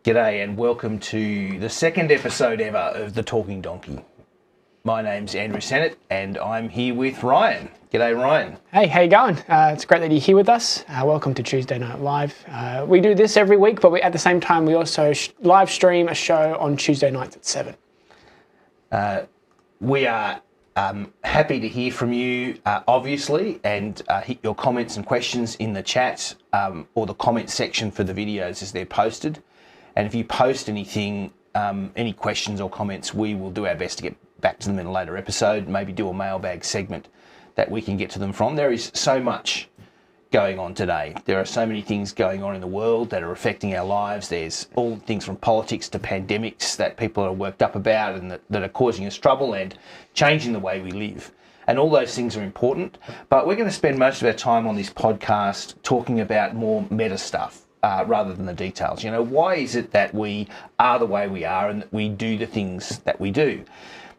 G'day and welcome to the second episode ever of The Talking Donkey. My name's Andrew Sennett and I'm here with Ryan. G'day Ryan. Hey, how you going? It's great that you're here with us. Welcome to Tuesday Night Live. We do this every week, but at the same time we also live stream a show on Tuesday nights at 7. We are happy to hear from you, obviously, and hit your comments and questions in the chat or the comment section for the videos as they're posted. And if you post anything, any questions or comments, we will do our best to get back to them in a later episode, maybe do a mailbag segment that we can get to them from. There is so much going on today. There are so many things going on in the world that are affecting our lives. There's all things from politics to pandemics that people are worked up about and that are causing us trouble and changing the way we live. And all those things are important. But we're going to spend most of our time on this podcast talking about more meta stuff. Rather than the details. You know, why is it that we are the way we are and that we do the things that we do?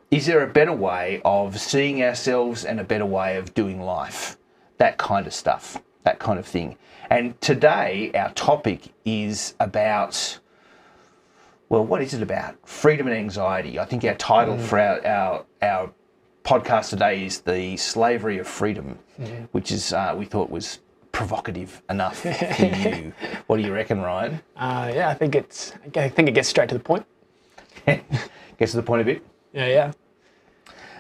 Is there a better way of seeing ourselves and a better way of doing life? That kind of stuff, that kind of thing. And today our topic is about, well, what is it about? Freedom and anxiety. I think our title for our podcast today is The Slavery of Freedom, which is, we thought was provocative enough for you. What do you reckon, Ryan? Yeah, I think it gets straight to the point. Gets to the point a bit? Yeah.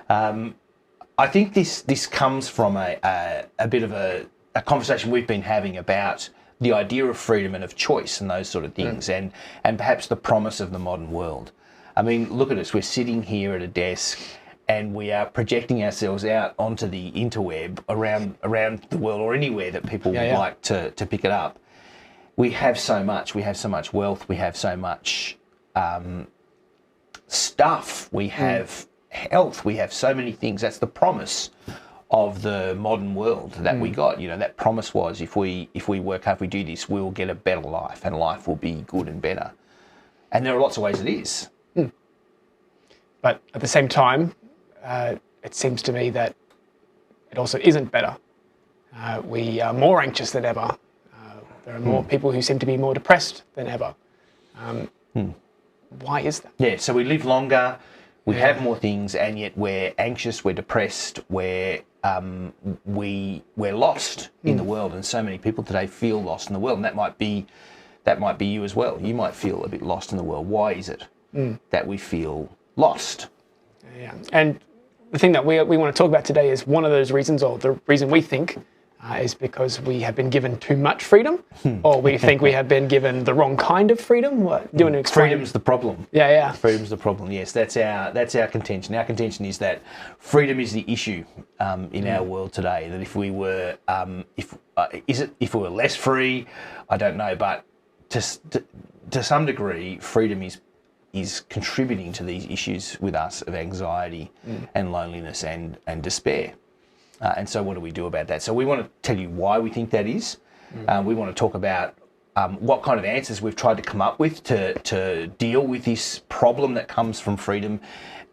I think this comes from a bit of a conversation we've been having about the idea of freedom and of choice and those sort of things, and perhaps the promise of the modern world. I mean, look at us. We're sitting here at a desk and we are projecting ourselves out onto the interweb around the world or anywhere that people would like to pick it up. We have so much. We have so much wealth. We have so much stuff. We have health. We have so many things. That's the promise of the modern world that we got. You know, that promise was if we work hard, if we do this, we'll get a better life and life will be good and better. And there are lots of ways it is. But at the same time, it seems to me that it also isn't better. We are more anxious than ever. There are more people who seem to be more depressed than ever. Why is that? Yeah, so we live longer, we have more things, and yet we're anxious, we're depressed, we're lost in the world, and so many people today feel lost in the world, and that might be you as well. You might feel a bit lost in the world. Why is it that we feel lost? Yeah, and the thing that we want to talk about today is one of those reasons, or the reason we think is because we have been given too much freedom, or we think we have been given the wrong kind of freedom. What do you want to explain? Freedom's the problem. Yeah. Freedom's the problem. Yes, that's our contention. Our contention is that freedom is the issue in our world today. That if we were if we were less free, I don't know, but to some degree, freedom is contributing to these issues with us of anxiety and loneliness and despair. And so what do we do about that? So we want to tell you why we think that is. We want to talk about what kind of answers we've tried to come up with to deal with this problem that comes from freedom,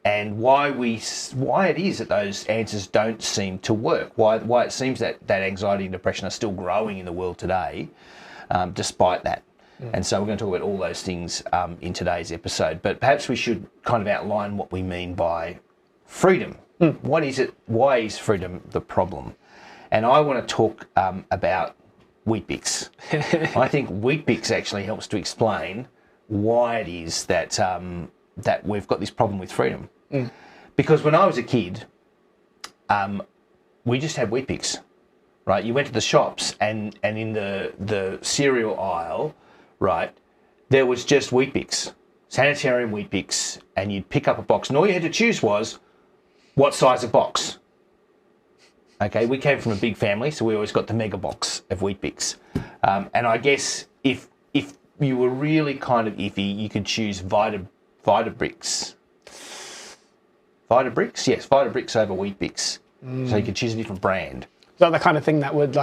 and why it is that those answers don't seem to work, why it seems that anxiety and depression are still growing in the world today, despite that. And so we're going to talk about all those things in today's episode. But perhaps we should kind of outline what we mean by freedom. What is it? Why is freedom the problem? And I want to talk about Weet-Bix. I think Weet-Bix actually helps to explain why it is that we've got this problem with freedom. Because when I was a kid, we just had Weet-Bix, right? You went to the shops and in the cereal aisle, right, there was just Weet-Bix, Sanitarium Weet-Bix, and you'd pick up a box, and all you had to choose was what size of box. Okay, we came from a big family, so we always got the mega box of Weet-Bix. And I guess if you were really kind of iffy, you could choose Vitabrix. Vitabrix? Yes, Vitabrix over Weet-Bix. So you could choose a different brand. Is that the kind of thing that would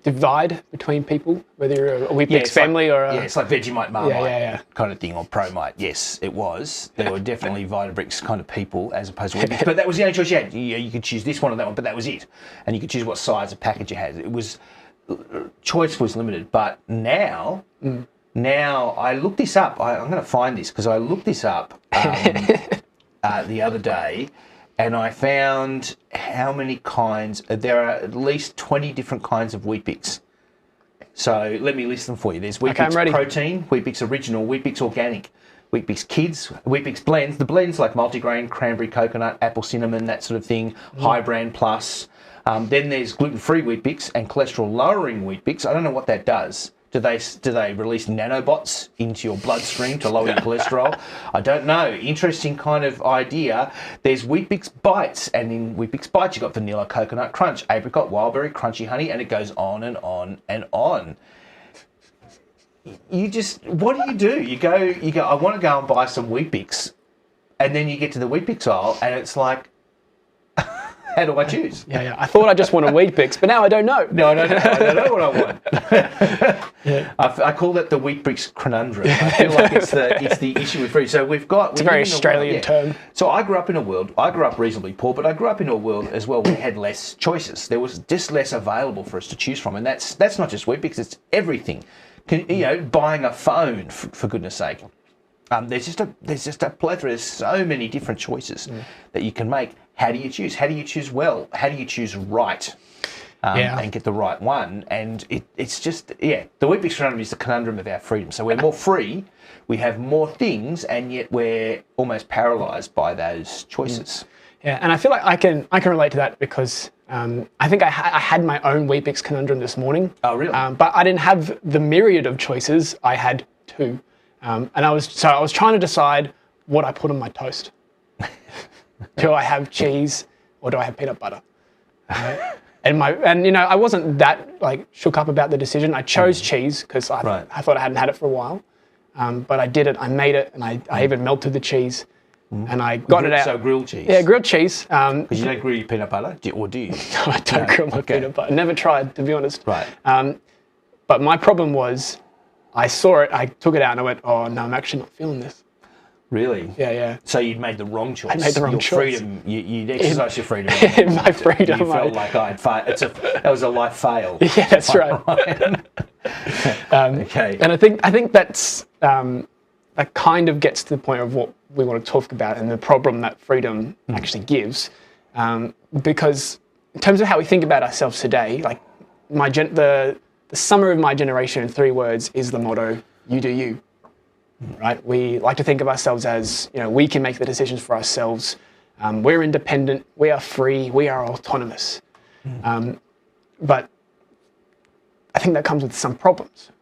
divide between people, whether you're a Weet-Bix family or a... Yeah, it's like Vegemite, Marmite kind of thing, or Promite. Yes, it was. There were definitely Vitabrix kind of people as opposed to Weet-Bix. But that was the only choice you had. You could choose this one or that one, but that was it. And you could choose what size of package you had. Choice was limited. But now Now, I looked this up. I'm going to find this because I looked this up the other day, and I found how many kinds. There are at least 20 different kinds of Weet-Bix. So let me list them for you. There's Weet-Bix Protein, Weet-Bix Original, Weet-Bix Organic, Weet-Bix Kids, Weet-Bix Blends. The blends like multigrain, cranberry, coconut, apple, cinnamon, that sort of thing. High Brand Plus. Then there's gluten-free Weet-Bix and cholesterol-lowering Weet-Bix. I don't know what that does. Do they release nanobots into your bloodstream to lower your cholesterol? I don't know. Interesting kind of idea. There's Weet-Bix Bites, and in Weet-Bix Bites you've got vanilla, coconut, crunch, apricot, wildberry, crunchy honey, and it goes on and on and on. What do? You go, I want to go and buy some Weet-Bix, and then you get to the Weet-Bix aisle, and it's like, how do I choose? Yeah. I thought I just wanted Weet-Bix, but now I don't know. No, I don't know what I want. Yeah. I call that the Weet-Bix conundrum. I feel like it's the issue with food. So it's a very Australian term. So I grew up reasonably poor, but I grew up in a world as well where we had less choices. There was just less available for us to choose from, and that's not just Weet-Bix, it's everything. Buying a phone, for goodness sake. There's just a plethora. There's so many different choices that you can make. How do you choose? How do you choose well? How do you choose right? And get the right one? And it's just, the Weet-Bix conundrum is the conundrum of our freedom. So we're more free, we have more things, and yet we're almost paralysed by those choices. Yeah, and I feel like I can relate to that because I think I had my own Weet-Bix conundrum this morning. Oh, really? But I didn't have the myriad of choices. I had two. And I was trying to decide what I put on my toast. Do I have cheese or do I have peanut butter? And I wasn't that shook up about the decision. I chose cheese because I thought I hadn't had it for a while. But I did it. I made it, and I even melted the cheese, and I got it out. So grilled cheese. Yeah, grilled cheese. Because you don't grill your peanut butter, or do you? No, I don't grill my peanut butter. Never tried, to be honest. Right. But my problem was, I saw it, I took it out, and I went, "Oh no, I'm actually not feeling this." Really? Yeah. So you'd made the wrong choice. I made the wrong choice. Freedom, you'd exercise your freedom. In my freedom. You felt like that was a life fail. Yeah, that's right. Okay. And I think that's that kind of gets to the point of what we want to talk about and the problem that freedom actually gives. Because in terms of how we think about ourselves today, like the summary of my generation in 3 words is the motto, you do you. Right? We like to think of ourselves as, we can make the decisions for ourselves. We're independent, we are free, we are autonomous. But I think that comes with some problems,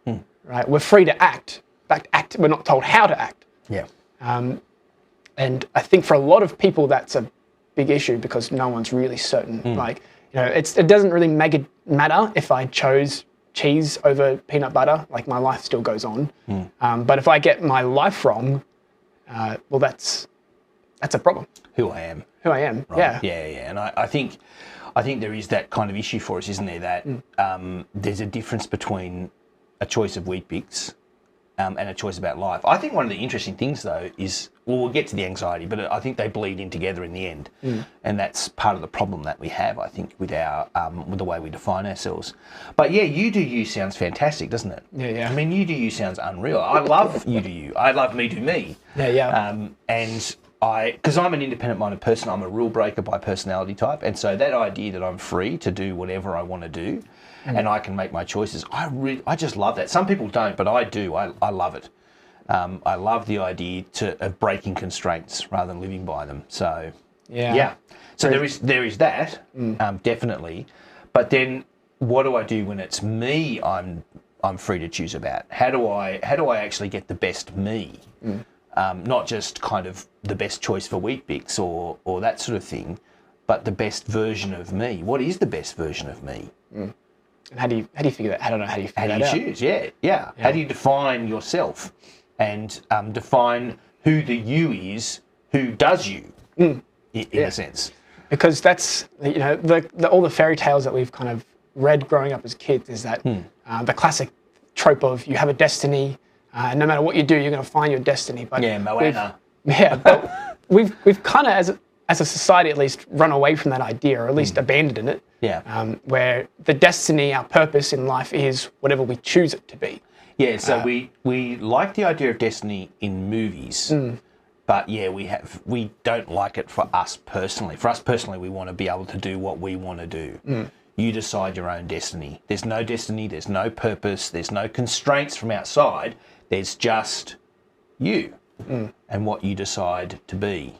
right? We're free to act. In fact, we're not told how to act. Yeah. And I think for a lot of people, that's a big issue because no one's really certain. It doesn't really matter if I chose cheese over peanut butter, my life still goes on. But if I get my life wrong, well, that's a problem. Who I am. Right. Yeah. And I think there is that kind of issue for us, isn't there? That there's a difference between a choice of Weet-Bix and a choice about life. I think one of the interesting things, though, is, we'll get to the anxiety, but I think they bleed in together in the end. And that's part of the problem that we have, I think, with our with the way we define ourselves. But yeah, you do you sounds fantastic, doesn't it? Yeah. I mean, you do you sounds unreal. I love you do you. I love me do me. Yeah. And because I'm an independent-minded person, I'm a rule breaker by personality type, and so that idea that I'm free to do whatever I want to do, and I can make my choices, I just love that. Some people don't, but I do. I love it. I love the idea of breaking constraints rather than living by them. So yeah. So there is that, definitely. But then, what do I do when it's me? I'm free to choose about. How do I actually get the best me? Not just kind of the best choice for Weet-Bix or that sort of thing, but the best version of me. What is the best version of me? And how do you figure that? I don't know. How do you figure that out? How do you choose? Yeah. How do you define yourself and define who the you is, who does you, in a sense? Because that's all the fairy tales that we've kind of read growing up as kids is that the classic trope of you have a destiny, and no matter what you do, you're going to find your destiny. But Moana. But we've kind of as a society at least run away from that idea, or at least abandoned it. Yeah. Where the destiny, our purpose in life is whatever we choose it to be. Yeah, so we like the idea of destiny in movies, but yeah, we don't like it for us personally. For us personally, we want to be able to do what we want to do. You decide your own destiny. There's no destiny, there's no purpose, there's no constraints from outside. There's just you and what you decide to be.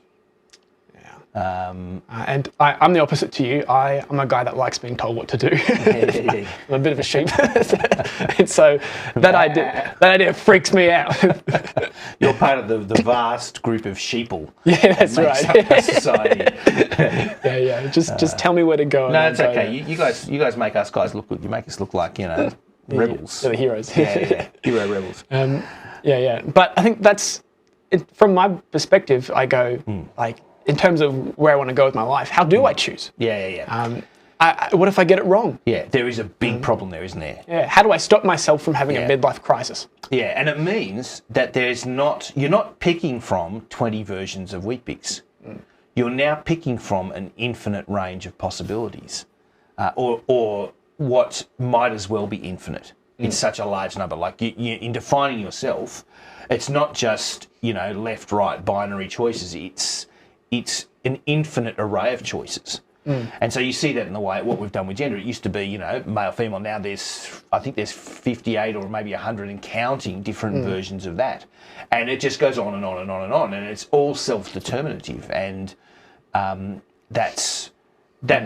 And I'm the opposite to you. I'm a guy that likes being told what to do. I'm a bit of a sheep. And so that idea freaks me out. You're part of the vast group of sheeple. Yeah, that's that makes right. up our society. Yeah. Just tell me where to go. No, it's okay. You guys make us guys look good. You make us look like, rebels. They're the heroes. Yeah. Hero rebels. Yeah. But I think that's, from my perspective, I go, like, in terms of where I want to go with my life, how do I choose? Yeah. What if I get it wrong? Yeah, there is a big problem there, isn't there? Yeah. How do I stop myself from having a midlife crisis? Yeah, and it means that you're not picking from 20 versions of Weet-Bix. You're now picking from an infinite range of possibilities, or what might as well be infinite. It's such a large number. Like in defining yourself, it's not just left, right, binary choices. It's an infinite array of choices. And so you see that in the way what we've done with gender. It used to be, male, female. Now I think there's 58 or maybe 100 and counting different versions of that. And it just goes on and on and on and on. And it's all self-determinative. And that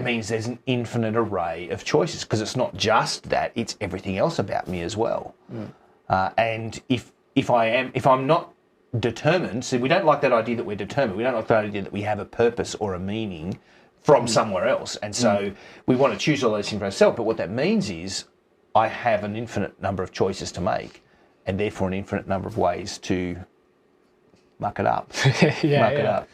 means there's an infinite array of choices, because it's not just that, it's everything else about me as well. And if I'm not determined, so we don't like that idea that we're determined. We don't like the idea that we have a purpose or a meaning from somewhere else. And so we want to choose all those things for ourselves. But what that means is I have an infinite number of choices to make, and therefore an infinite number of ways to muck it up. It up.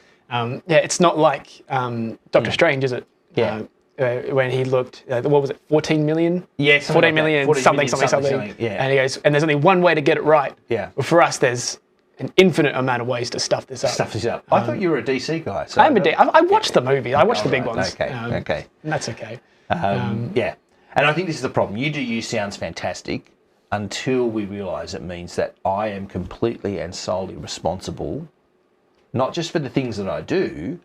It's not like Doctor Strange, is it? Yeah. When he looked, what was it, 14 million? Yeah, 14 million, something. Yeah. And he goes, and there's only one way to get it right. Yeah. Well, for us, there's an infinite amount of ways to stuff this up. I thought you were a DC guy. So I watched the movie. I watched the big ones. Okay. And that's okay. Yeah. And I think this is the problem. You sounds fantastic until we realise it means that I am completely and solely responsible, not just for the things that I do,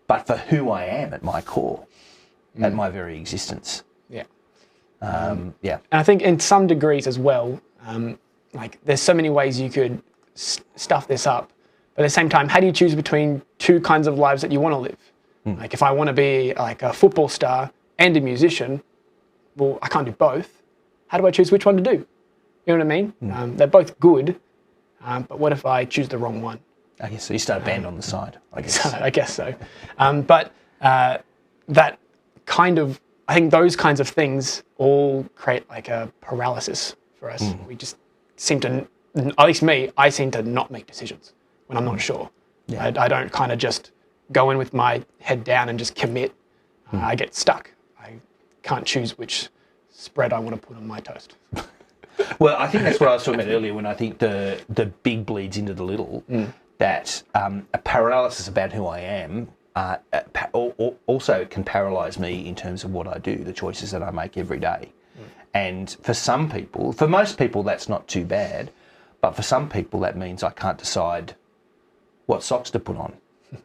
but for who I am at my core, at my very existence. Yeah. Yeah. And I think in some degrees as well, like there's so many ways you could stuff this up, but at the same time, how do you choose between two kinds of lives that you want to live? Like if I want to be like a football star and a musician, well, I can't do both. How do I choose which one to do? You know what I mean? They're both good, but what if I choose the wrong one? I guess so. You start a band on the side, I guess. I guess so. But that kind of, I think those kinds of things all create like a paralysis for us. We just seem to, at least me, I seem to not make decisions when I'm not sure. Yeah. I don't kind of just go in with my head down and just commit. I get stuck. I can't choose which spread I want to put on my toast. Well, I think that's what I was talking about earlier, when I think the big bleeds into the little, that a paralysis about who I am also can paralyse me in terms of what I do, the choices that I make every day. And for most people, that's not too bad. But for some people, that means I can't decide what socks to put on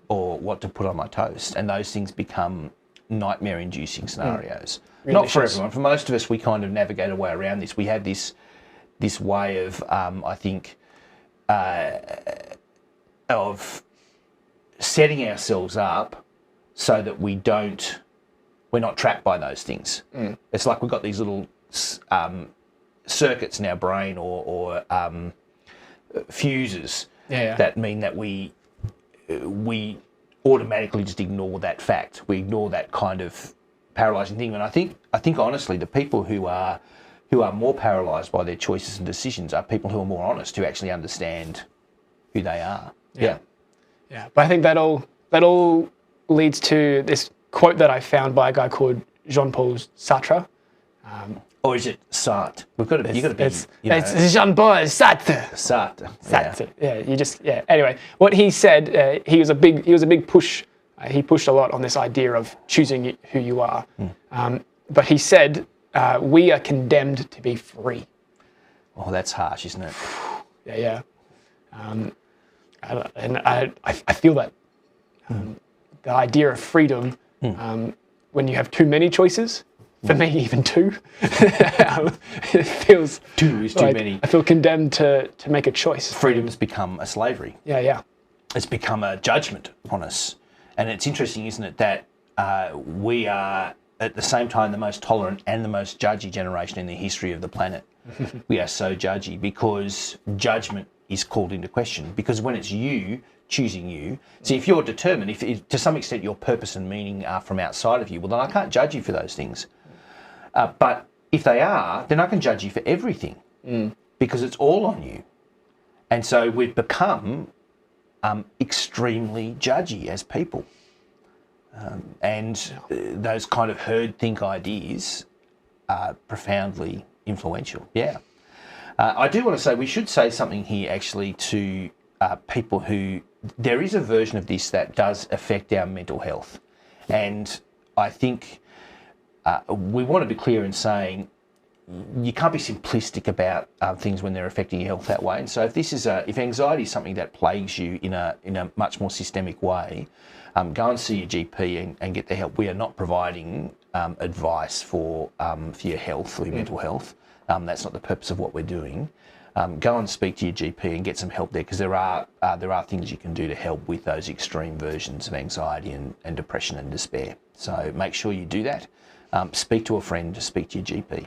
or what to put on my toast. And those things become nightmare-inducing scenarios. Really not for everyone. For most of us, we kind of navigate a way around this. We have this way of, I think, of setting ourselves up so that we're not trapped by those things. It's like we've got these little circuits in our brain or fuses that mean that we automatically just ignore that fact. We ignore that kind of paralysing thing. And I think honestly, the people who are more paralysed by their choices and decisions are people who are more honest, who actually understand who they are. Yeah. But I think that all leads to this quote that I found by a guy called Jean-Paul Sartre. Or is it Sartre? You've got to be. It's Jean-Paul Sartre. Sartre. Yeah. Anyway, what he said, he was a big push. He pushed a lot on this idea of choosing who you are. But he said, we are condemned to be free. Oh, that's harsh, isn't it? Yeah. And I feel that the idea of freedom, when you have too many choices, for me even two, it feels Two is too many. I feel condemned to make a choice. Freedom's become a slavery. Yeah. It's become a judgment on us. And it's interesting, isn't it, that we are at the same time the most tolerant and the most judgy generation in the history of the planet. We are so judgy because judgment is called into question. Because when it's you choosing you, see, if you're determined, if to some extent your purpose and meaning are from outside of you, well, then I can't judge you for those things. But if they are, then I can judge you for everything because it's all on you. And so we've become extremely judgy as people. Those kind of herd think ideas are profoundly influential. Yeah. I do want to say, we should say something here actually to people who, there is a version of this that does affect our mental health. And I think we want to be clear in saying you can't be simplistic about things when they're affecting your health that way. And so if anxiety is something that plagues you in a much more systemic way, go and see your GP and get the help. We are not providing advice for your health or your mental health. That's not the purpose of what we're doing. Go and speak to your GP and get some help there, because there are things you can do to help with those extreme versions of anxiety and depression and despair. So make sure you do that. Speak to a friend, speak to your GP.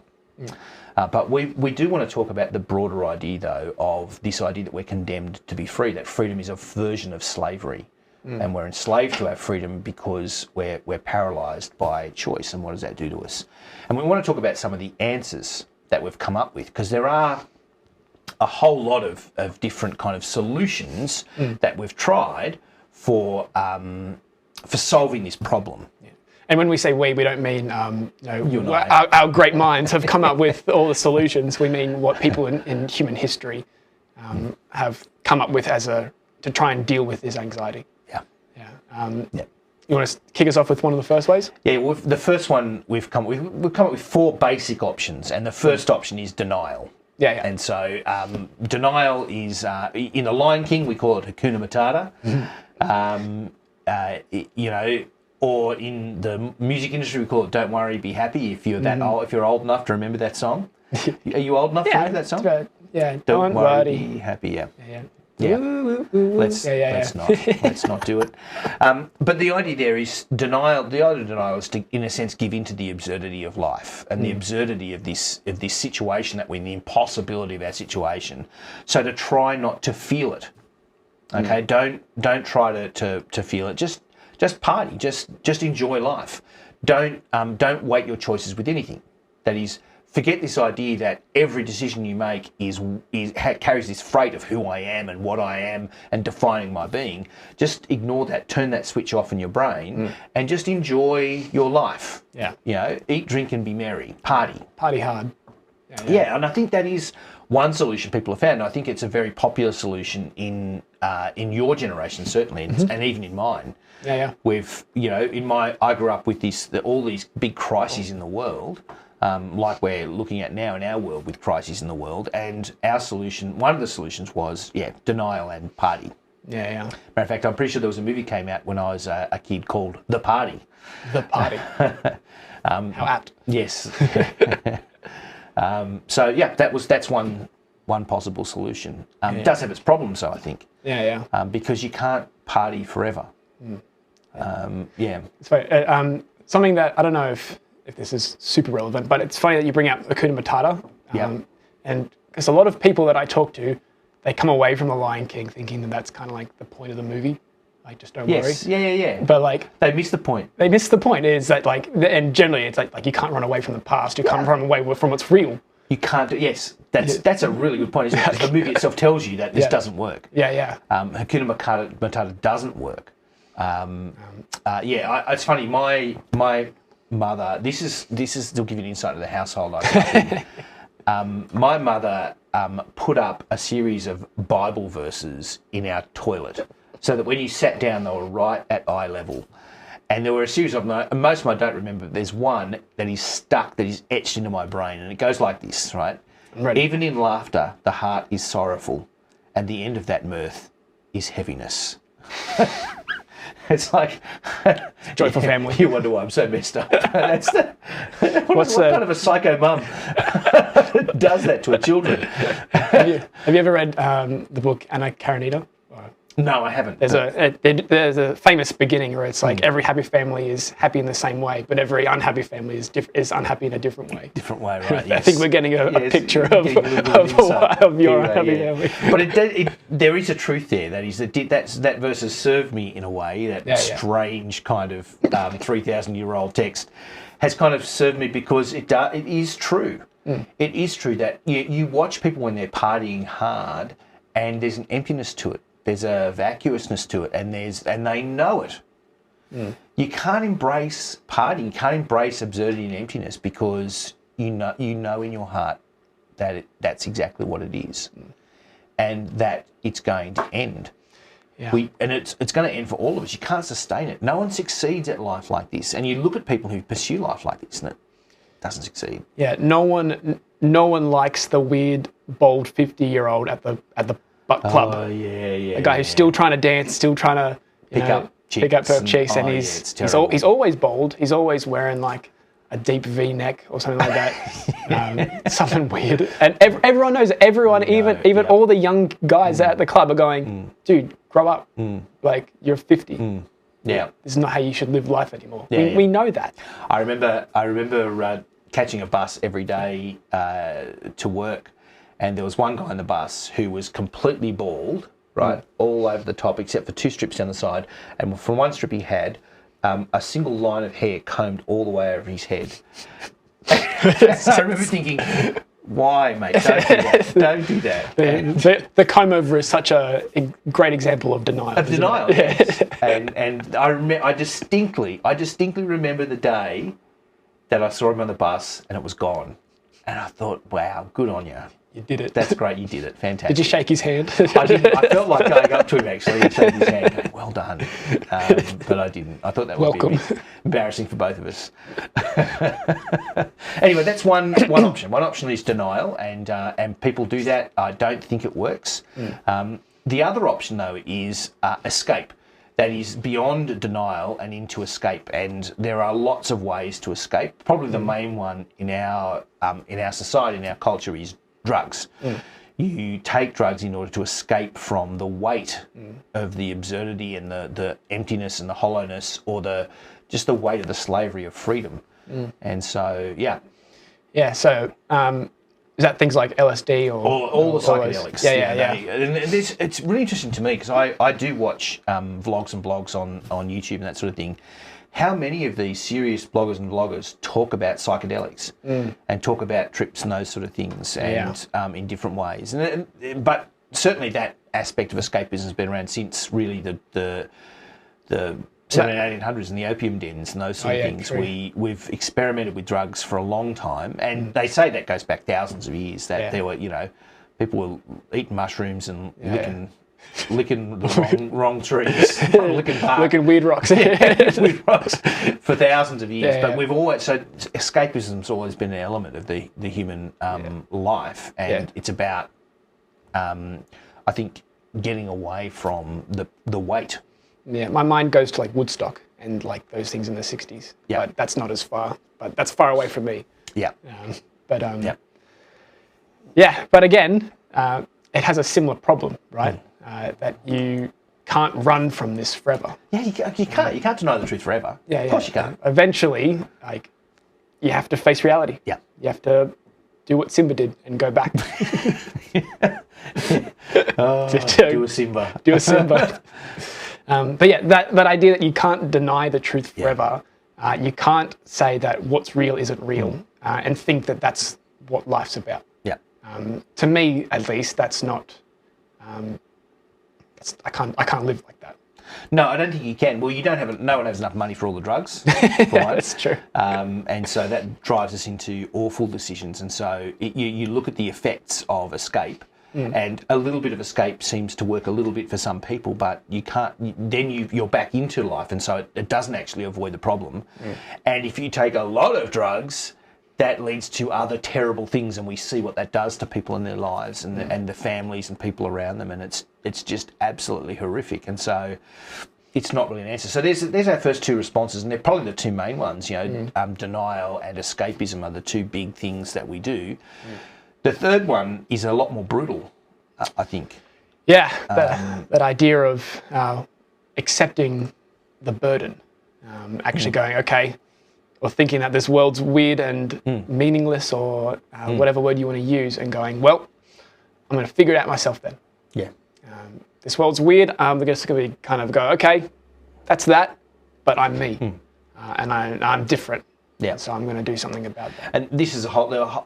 But we do want to talk about the broader idea, though, of this idea that we're condemned to be free, that freedom is a version of slavery. And we're enslaved to our freedom because we're paralysed by choice. And what does that do to us? And we want to talk about some of the answers that we've come up with, because there are a whole lot of different kind of solutions that we've tried for solving this problem. Yeah. And when we say we don't mean our great minds have come up with all the solutions. We mean what people in human history have come up with to try and deal with this anxiety. Yeah. You want to kick us off with one of the first ways? Yeah, well, the first one we've come up with 4 basic options, and the first option is denial. Yeah. And so denial is, in The Lion King, we call it Hakuna Matata. Or in the music industry, we call it "Don't Worry, Be Happy." If you're that old, if you're old enough to remember that song, are you old enough to remember that song? Yeah. Don't worry, be happy. Yeah. Let's not do it. But the idea there is denial. The idea of denial is to, in a sense, give in to the absurdity of life and the absurdity of this situation that we're in, the impossibility of our situation. So to try not to feel it. Okay, don't try to feel it. Just party. Just enjoy life. Don't weight your choices with anything. That is, forget this idea that every decision you make carries this freight of who I am and what I am and defining my being. Just ignore that. Turn that switch off in your brain and just enjoy your life. Yeah. Eat, drink, and be merry. Party. Party hard. Yeah, and I think that is one solution people have found. I think it's a very popular solution in your generation, certainly, and even in mine. Yeah. I grew up with all these big crises in the world. Like we're looking at now in our world with crises in the world, and one of the solutions was, denial and party. Yeah. Matter of fact, I'm pretty sure there was a movie came out when I was a kid called The Party. The Party. How apt. Yes. That's one possible solution. It does have its problems, though, I think. Yeah. Because you can't party forever. It's funny. Something that I don't know if this is super relevant, but it's funny that you bring up Hakuna Matata. And because a lot of people that I talk to, they come away from The Lion King thinking that that's kind of like the point of the movie. Like, just don't worry. Yeah. But like, they miss the point. Is that like, and generally it's like you can't run away from the past. You can't run away from what's real. You can't do. Yes, that's a really good point. Isn't it? Because the movie itself tells you that this doesn't work. Yeah. Hakuna Matata doesn't work. It's funny. My mother. This is to give you an insight of the household I grew up in. My mother put up a series of Bible verses in our toilet, so that when you sat down, they were right at eye level. And there were a series of them, and most of them I don't remember, but there's one that is stuck, that is etched into my brain, and it goes like this, right? I'm ready. Even in laughter, the heart is sorrowful, and the end of that mirth is heaviness. It's like Joyful family. You wonder why I'm so messed up. What kind of a psycho mum does that to her children? Have you ever read the book Anna Karenina? No, I haven't. There's a famous beginning where it's like every happy family is happy in the same way, but every unhappy family is unhappy in a different way. Different way, right? I think we're getting a picture of your unhappy family. But there is a truth there. That verse has served me in a way. That strange kind of 3,000-year-old text has kind of served me because it is true. It is true that you watch people when they're partying hard, and there's an emptiness to it. There's a vacuousness to it, and they know it. You can't embrace partying, you can't embrace absurdity and emptiness because you know in your heart that that's exactly what it is, and that it's going to end. Yeah. And it's going to end for all of us. You can't sustain it. No one succeeds at life like this. And you look at people who pursue life like this, and it doesn't succeed. Yeah, no one likes the weird, bald 50-year-old at the club. Oh, yeah. The guy who's still trying to dance, still trying to pick up perp cheeks, and he's always bald. He's always wearing like a deep V-neck or something like that. Something weird. And everyone knows it. Even all the young guys at the club are going, dude, grow up. Like, you're 50. Yeah. This is not how you should live life anymore. Yeah, we know that. I remember catching a bus every day to work. And there was one guy in the bus who was completely bald, right, all over the top, except for 2 strips down the side. And from one strip he had a single line of hair combed all the way over his head. So I remember thinking, why, mate? Don't do that. The comb over is such a great example of denial. Of denial, yes. And I distinctly remember the day that I saw him on the bus and it was gone. And I thought, wow, good on you. You did it. That's great, you did it. Fantastic. Did you shake his hand? I didn't. I felt like going up to him actually and shaking his hand going, well done. But I didn't. I thought that would be a bit embarrassing for both of us. Anyway, that's one option. One option is denial, and people do that. I don't think it works. The other option, though, is escape. That is beyond denial and into escape, and there are lots of ways to escape. Probably the main one in our society, in our culture, is drugs. You take drugs in order to escape from the weight of the absurdity and the emptiness and the hollowness, or just the weight of the slavery of freedom. And so, yeah. So, is that things like LSD or all the psychedelics? Yeah. And it's really interesting to me because I do watch vlogs and blogs on YouTube and that sort of thing. How many of these serious bloggers and vloggers talk about psychedelics and talk about trips and those sort of things, and in different ways? But certainly that aspect of escapism has been around since really the 1800s and the opium dens and those sort of things. We've experimented with drugs for a long time, and they say that goes back thousands of years. That there were, people were eating mushrooms and licking the wrong trees, licking weird rocks, weird rocks for thousands of years. But we've always escapism's always been an element of the human life, and it's about I think getting away from the weight. Yeah, my mind goes to like Woodstock and like those things in the 60s. Yeah. But that's not as far, but that's far away from me. Yeah. But again, it has a similar problem, right? That you can't run from this forever. Yeah, you can't deny the truth forever. Yeah, of course you can't. Eventually, like, you have to face reality. Yeah. You have to do what Simba did and go back. Do a Simba. Do a Simba. But yeah, that idea that you can't deny the truth forever, you can't say that what's real isn't real, and think that that's what life's about. Yeah. To me, at least, that's not. I can't live like that. No, I don't think you can. Well, no one has enough money for all the drugs. That's true. And so that drives us into awful decisions. And so you look at the effects of escape. And a little bit of escape seems to work a little bit for some people, but you can't. Then you're back into life, and so it doesn't actually avoid the problem. And if you take a lot of drugs, that leads to other terrible things, and we see what that does to people in their lives and the families and people around them, and it's just absolutely horrific. And so it's not really an answer. So there's our first two responses, and they're probably the two main ones. Denial and escapism are the two big things that we do. The third one is a lot more brutal, I think. Yeah, that idea of accepting the burden, actually going, okay, or thinking that this world's weird and meaningless, or whatever word you want to use, and going, well, I'm going to figure it out myself then. Yeah. This world's weird. I'm just going to kind of go, okay, that's that, but I'm me, and I'm different. Yeah. So I'm going to do something about that. And this is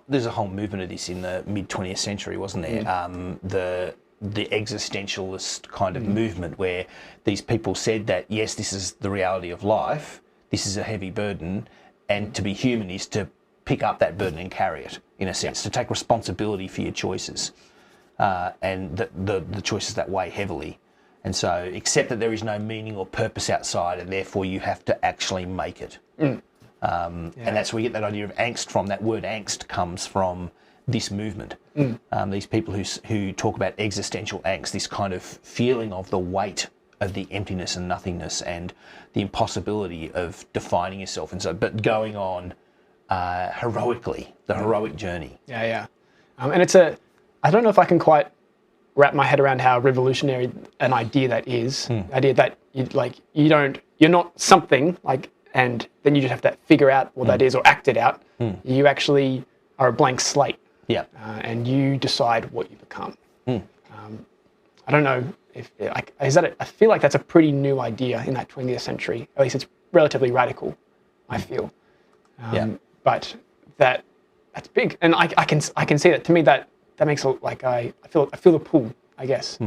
there's a whole movement of this in the mid 20th century, wasn't there? The existentialist kind of movement, where these people said that, yes, this is the reality of life, this is a heavy burden, and to be human is to pick up that burden and carry it, in a sense, to take responsibility for your choices, and the choices that weigh heavily. And so accept that there is no meaning or purpose outside, and therefore you have to actually make it. And that's where we get that idea of angst from. That word angst comes from this movement. These people who talk about existential angst, this kind of feeling of the weight of the emptiness and nothingness and the impossibility of defining yourself, and so, but going on heroically, the heroic journey. And it's I don't know if I can quite wrap my head around how revolutionary an idea that is. The idea that you're not something like, and then you just have to figure out what that is or act it out. You actually are a blank slate. Yeah. And you decide what you become. I don't know if is that. I feel like that's a pretty new idea in that 20th century. At least it's relatively radical, I feel. But that's big, and I can see that. To me, that makes I feel the pull, I guess,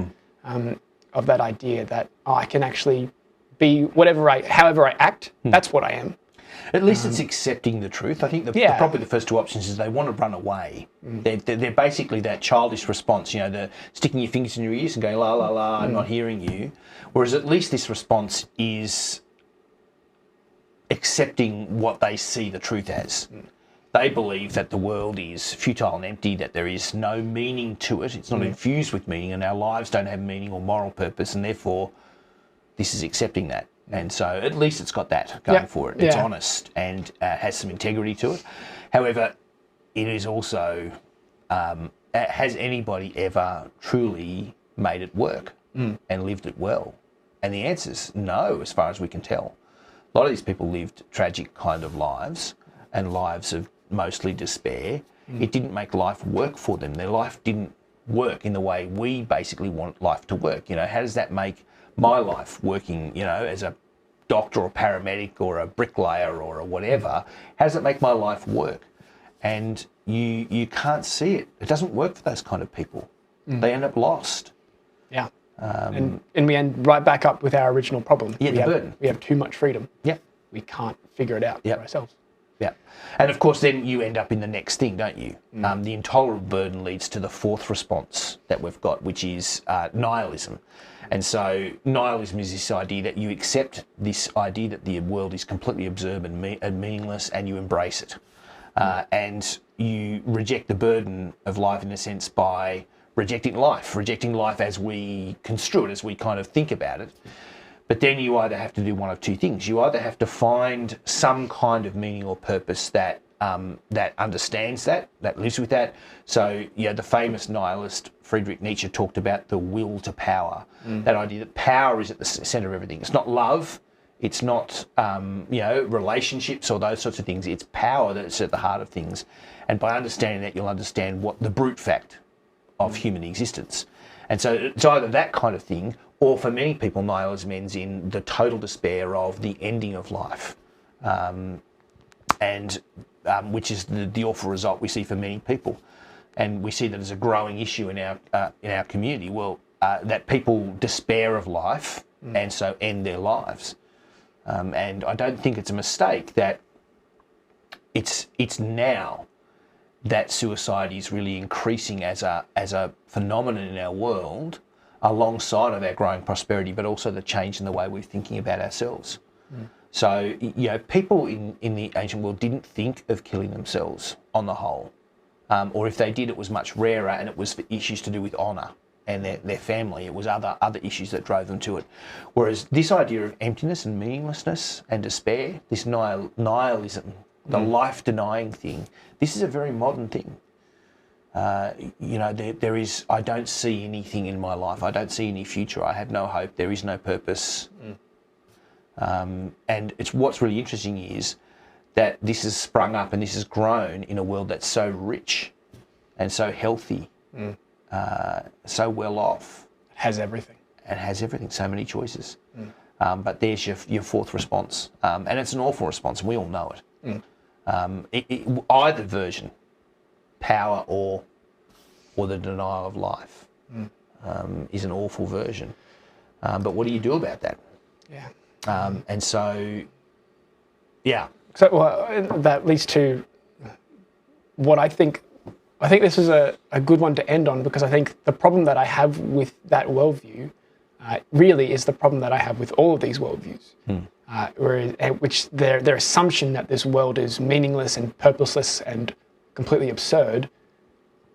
of that idea that I can actually be however I act. That's what I am. At least it's accepting the truth. I think probably the first two options is they want to run away. They're basically that childish response, the sticking your fingers in your ears and going, la, la, la, I'm not hearing you. Whereas at least this response is accepting what they see the truth as. They believe that the world is futile and empty, that there is no meaning to it. It's not infused with meaning, and our lives don't have meaning or moral purpose, and therefore this is accepting that. And so at least it's got that going for it. It's honest and has some integrity to it. However, it is also, has anybody ever truly made it work and lived it well? And the answer is no, as far as we can tell. A lot of these people lived tragic kind of lives, and lives of mostly despair. It didn't make life work for them. Their life didn't work in the way we basically want life to work. How does that make my life working, as a doctor or paramedic or a bricklayer or a whatever? How does it make my life work? And you can't see it. It doesn't work for those kind of people. They end up lost. Yeah. And we end right back up with our original problem. Yeah, the burden. We have too much freedom. Yeah. We can't figure it out for ourselves. Yeah. And of course, then you end up in the next thing, don't you? The intolerable burden leads to the fourth response that we've got, which is nihilism. And so nihilism is this idea that you accept this idea that the world is completely absurd and meaningless, and you embrace it. And you reject the burden of life, in a sense, by rejecting life as we construe it, as we kind of think about it. But then you either have to do one of two things. You either have to find some kind of meaning or purpose that understands that lives with that. So, the famous nihilist Friedrich Nietzsche talked about the will to power. That idea that power is at the centre of everything. It's not love. It's not, relationships or those sorts of things. It's power that's at the heart of things. And by understanding that, you'll understand what the brute fact of human existence. And so it's either that kind of thing, or for many people, nihilism ends in the total despair of the ending of life, which is the awful result we see for many people. And we see that as a growing issue in our community. Well, that people despair of life and so end their lives. And I don't think it's a mistake that it's now that suicide is really increasing as a phenomenon in our world, alongside of our growing prosperity, but also the change in the way we're thinking about ourselves. So, people in the ancient world didn't think of killing themselves on the whole. Or if they did, it was much rarer, and it was for issues to do with honour and their family. It was other issues that drove them to it. Whereas this idea of emptiness and meaninglessness and despair, this nihilism, the life-denying thing, this is a very modern thing. There is, I don't see anything in my life. I don't see any future. I have no hope. There is no purpose. And what's really interesting is that this has sprung up and this has grown in a world that's so rich and so healthy, so well off. Has everything. And has everything, so many choices. But there's your fourth response. And it's an awful response, and we all know it. Either version, power or the denial of life, is an awful version. But what do you do about that? Yeah. And so, yeah. So that leads to what I think this is a good one to end on, because I think the problem that I have with that worldview really is the problem that I have with all of these worldviews. Which their assumption that this world is meaningless and purposeless and completely absurd,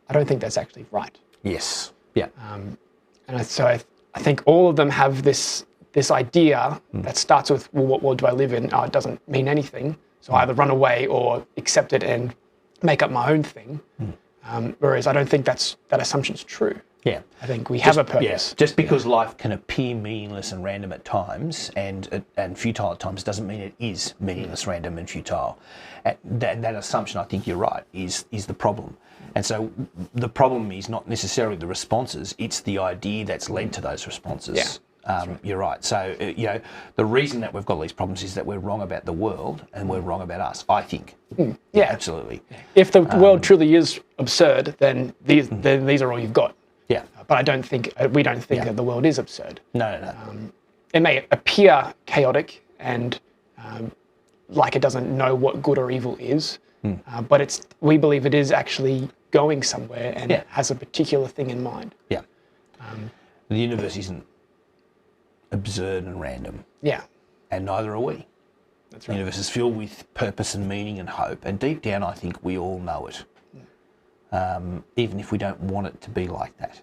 I don't think that's actually right. Yes. Yeah. So I think all of them have this idea that starts with, well, what world do I live in? Oh, it doesn't mean anything. So I either run away or accept it and make up my own thing. Whereas I don't think that assumption's true. Yeah. I think we have a purpose. Yeah. Just because life can appear meaningless and random at times and futile at times doesn't mean it is meaningless, random and futile. That assumption, I think you're right, is the problem. And so the problem is not necessarily the responses, it's the idea that's led to those responses. Yeah. Right. You're right. So, the reason that we've got these problems is that we're wrong about the world and we're wrong about us, I think. Yeah. Absolutely. If the world truly is absurd, then these are all you've got. Yeah. But we don't think that the world is absurd. No. It may appear chaotic and like it doesn't know what good or evil is, but we believe it is actually going somewhere and has a particular thing in mind. Yeah. The universe isn't absurd and random. Yeah. And neither are we. That's right. The universe is filled with purpose and meaning and hope. And deep down, I think we all know it. Even if we don't want it to be like that.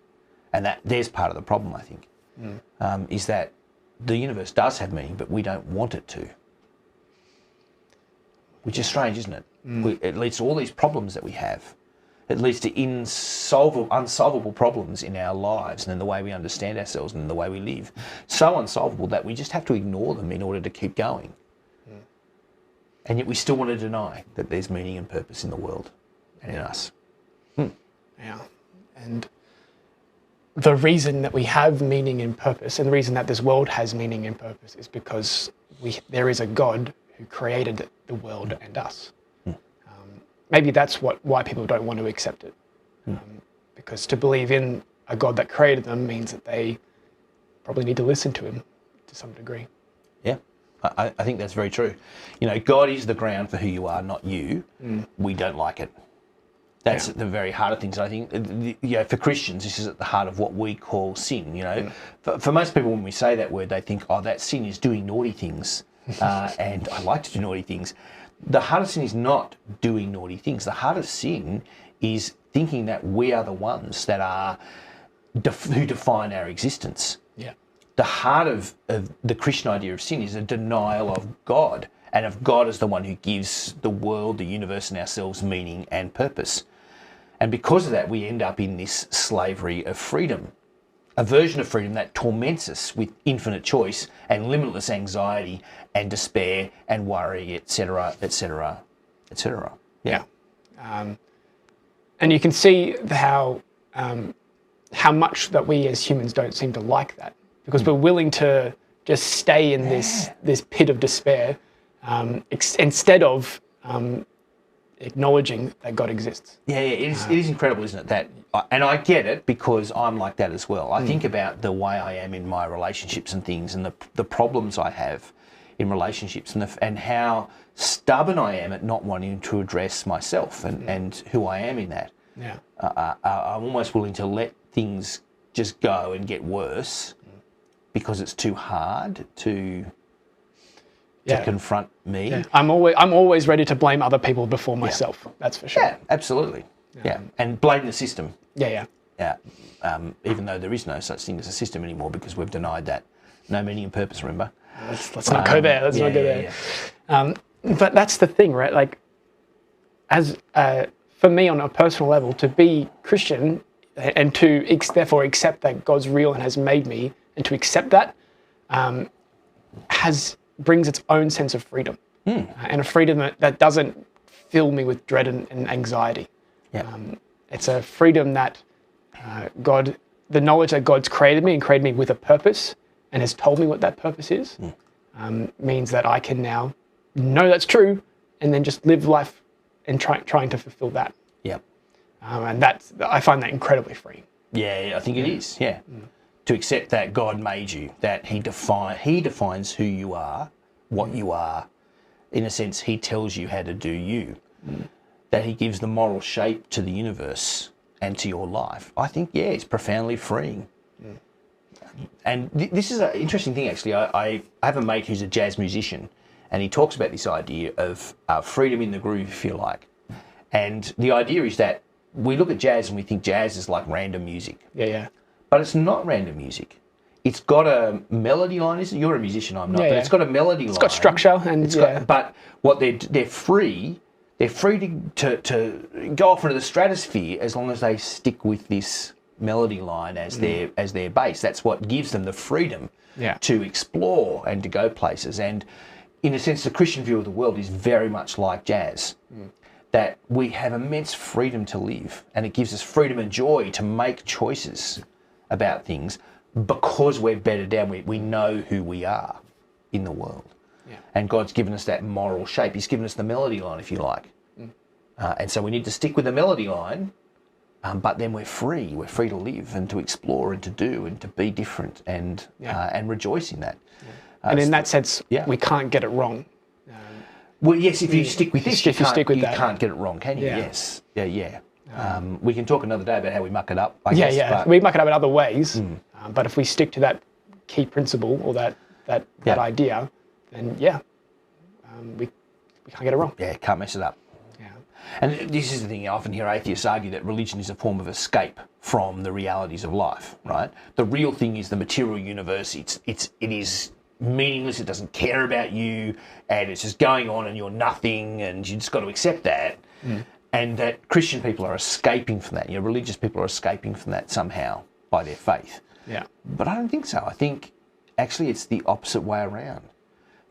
And there's part of the problem, I think, is that the universe does have meaning, but we don't want it to. Which is strange, isn't it? It leads to all these problems that we have. It leads to unsolvable problems in our lives and in the way we understand ourselves and in the way we live. So unsolvable that we just have to ignore them in order to keep going. And yet we still want to deny that there's meaning and purpose in the world and in us. Yeah. And the reason that we have meaning and purpose, and the reason that this world has meaning and purpose, is because there is a God who created the world and us. Maybe that's why people don't want to accept it. Because to believe in a God that created them means that they probably need to listen to him to some degree. Yeah, I think that's very true. God is the ground for who you are, not you. We don't like it. That's at the very heart of things. I think, for Christians, this is at the heart of what we call sin. For most people, when we say that word, they think, oh, that sin is doing naughty things. And I like to do naughty things. The heart of sin is not doing naughty things. The heart of sin is thinking that we are the ones that are who define our existence. Yeah. The heart of the Christian idea of sin is a denial of God, and of God as the one who gives the world, the universe, and ourselves meaning and purpose. And because of that, we end up in this slavery of freedom, a version of freedom that torments us with infinite choice and limitless anxiety and despair and worry, etc., etc., etc. Yeah. And you can see how much that we as humans don't seem to like that, because we're willing to just stay in this pit of despair instead of acknowledging that God exists. Yeah, it is incredible, isn't it? And I get it because I'm like that as well. I think about the way I am in my relationships and things, and the problems I have in relationships, and how stubborn I am at not wanting to address myself and who I am in that. Yeah. I'm almost willing to let things just go and get worse because it's too hard to to confront me. Yeah. I'm always ready to blame other people before myself. That's for sure. Yeah, absolutely. Yeah, and blame the system. Yeah. Even though there is no such thing as a system anymore because we've denied that. No meaning and purpose, remember? Let's not go there. Let's not go there. But that's the thing, right? Like, as for me on a personal level, to be Christian and to therefore accept that God's real and has made me, and to accept that brings its own sense of freedom, and a freedom that doesn't fill me with dread and anxiety. It's a freedom that the knowledge that God's created me and created me with a purpose and has told me what that purpose is, means that I can now know that's true and then just live life and trying to fulfill that. And I find that incredibly freeing. Yeah, I think it is. Yeah. To accept that God made you, that He defines who you are, what you are. In a sense, He tells you how to do you. That He gives the moral shape to the universe and to your life. I think, it's profoundly freeing. And this is an interesting thing, actually. I have a mate who's a jazz musician, and he talks about this idea of freedom in the groove, if you like. And the idea is that we look at jazz and we think jazz is like random music. But it's not random music. It's got a melody line. You're a musician, I'm not, but it's got a melody line. It's got structure, and but what they're free. They're free to go off into the stratosphere as long as they stick with this melody line as their base. That's what gives them the freedom to explore and to go places. And in a sense, the Christian view of the world is very much like jazz. That we have immense freedom to live, and it gives us freedom and joy to make choices about things because we're bedded down. We know who we are in the world. And God's given us that moral shape. He's given us the melody line, if you like. And so we need to stick with the melody line, but then we're free. We're free to live and to explore and to do and to be different and rejoice in that. And in that sense, we can't get it wrong. Well, yes, if you stick with this, you can't get it wrong, can you? Yes. We can talk another day about how we muck it up, I guess. But we muck it up in other ways. But if we stick to that key principle or that idea, then we can't get it wrong. Yeah, can't mess it up. And this is the thing, I often hear atheists argue that religion is a form of escape from the realities of life, right? The real thing is the material universe. It is meaningless, it doesn't care about you, and it's just going on and you're nothing, and you just got to accept that. And that Christian people are escaping from that. Religious people are escaping from that somehow by their faith. But I don't think so. I think actually it's the opposite way around.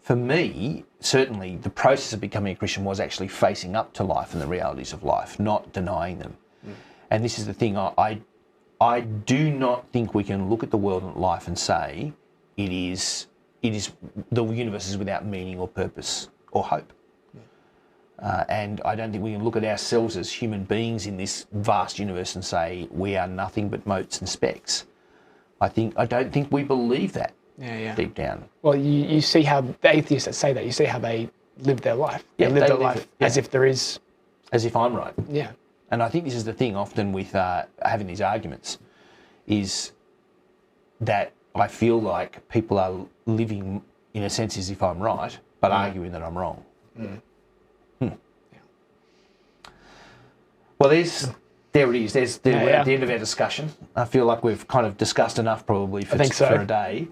For me, certainly the process of becoming a Christian was actually facing up to life and the realities of life, not denying them. And this is the thing, I do not think we can look at the world and life and say it is the universe is without meaning or purpose or hope. And I don't think we can look at ourselves as human beings in this vast universe and say we are nothing but motes and specks. I don't think we believe that deep down. Well, you see how the atheists that say that, you see how they live their life. They live their life as if there is... As if I'm right. Yeah. And I think this is the thing often with having these arguments is that I feel like people are living in a sense as if I'm right, but arguing that I'm wrong. Well, there it is. We're at the end of our discussion. I feel like we've kind of discussed enough probably for a day.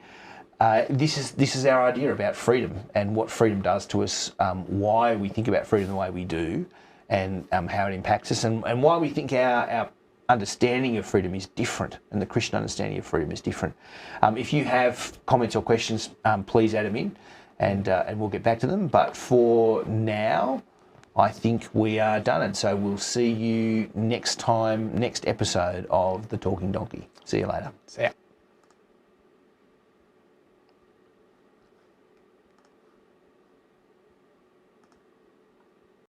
This is our idea about freedom and what freedom does to us, why we think about freedom the way we do, and how it impacts us, and why we think our understanding of freedom is different, and the Christian understanding of freedom is different. If you have comments or questions, please add them in, and we'll get back to them. But for now, I think we are done, and so we'll see you next episode of The Talking Donkey. See you later. See ya.